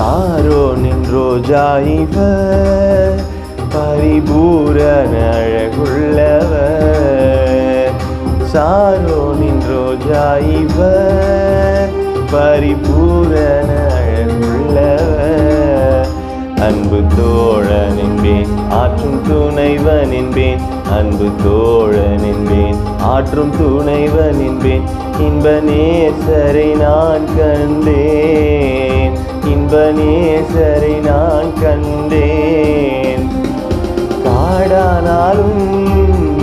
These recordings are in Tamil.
சாரோனின் ரோஜா இவர், பரிபூரண அழகுள்ளவர். சாரோனின் ரோஜா இவர், பரிபூரண அழகுள்ளவர். அன்பு தோழன் என்பேன், ஆற்றும் துணைவன் என்பேன். அன்பு தோழன் என்பேன், ஆற்றும் துணைவன் என்பேன். இன்ப நேசரை நான் கண்டேன், இன்ப நேசரை நான் கண்டேன். காடானாலும்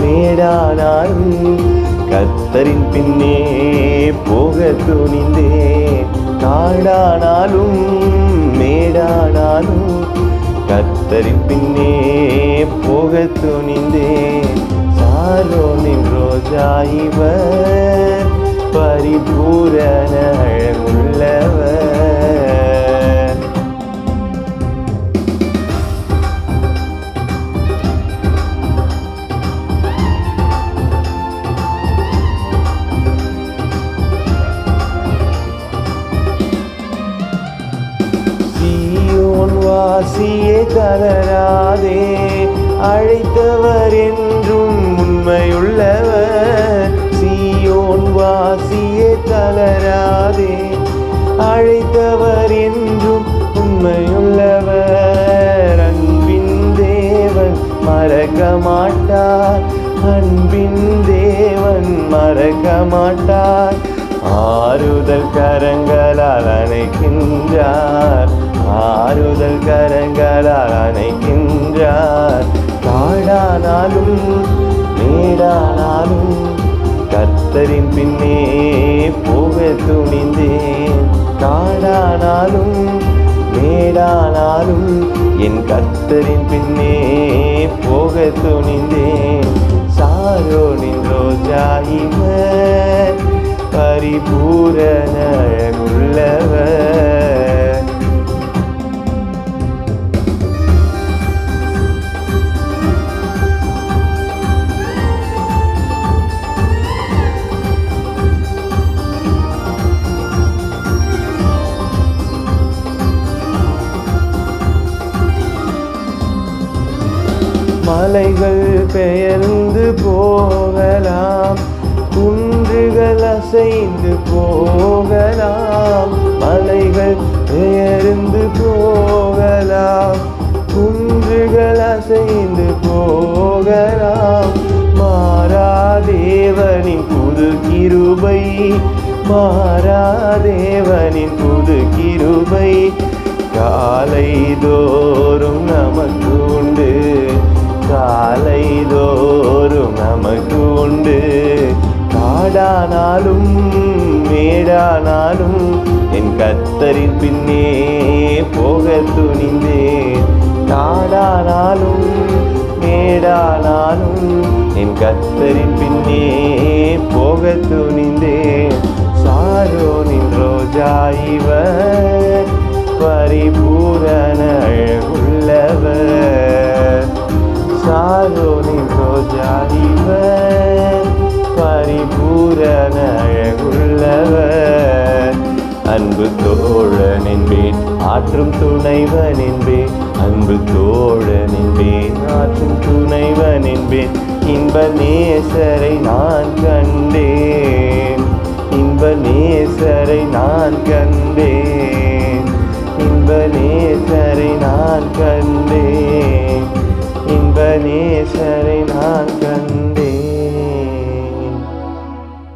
மேடானாலும் கர்த்தரின் பின்னே போக துணிந்தேன். காடானாலும் மேடானாலும் கர்த்தரின் பின்னே போக துணிந்தேன். சாரோனின் ரோஜா இவர், பரிபூரண அழகுள்ளவர். சீயோன் வாசியே தளராதே, அழைத்தவர் என்றும் உண்மையுள்ளவர். சீயோன் வாசியே தளராதே, அழைத்தவர் என்றும் உண்மையுள்ளவர். அன்பின் தேவன் மறக்க மாட்டார், அன்பின் தேவன் மறக்க மாட்டார். ஆறுதல் கரங்களால் அணைக்கின்றார், ஆறுதல் கரங்களால் அணைக்கின்றார். காடானாலும் மேடானாலும் கர்த்தரின் பின்னே போக துணிந்தேன். காடானாலும் மேடானாலும் என் கர்த்தரின் பின்னே போக துணிந்தேன். சாரோனின் ரோஜா இவர், பரிபூரண அழகுள்ளவர். மலைகள் பெயர்ந்து போகலாம், குன்றுகள் அசைந்து போகலாம். மலைகள் பெயர்ந்து போகலாம், குன்றுகள் அசைந்து போகலாம். மாறாதேவனின் புது கிருபை, மாறாதேவனின் புது கிருபை காலை தோறும் நமக்கு உண்டு, காலை தோறும் நமக்கு உண்டு. காடானாலும் மேடானாலும் என் கர்த்தரின் பின்னே போக துணிந்தேன். காடானாலும் மேடானாலும் என் கர்த்தரின் பின்னே போக துணிந்தேன். சாரோனின் ரோஜா இவர், பரிபூரண அழகுள்ளவர். சாரோனின் ரோஜா இவர், பரிபூரண அழகுள்ளவர். அன்பு தோழன் என்பேன், ஆற்றும் துணைவன் என்பேன். அன்பு தோழன் என்பேன், ஆற்றும் துணைவன் என்பேன். இன்ப நேசரை நான் கண்டேன், இன்ப நேசரை நான் கண்டேன். இன்ப நேசரை நான் கண்டேன்.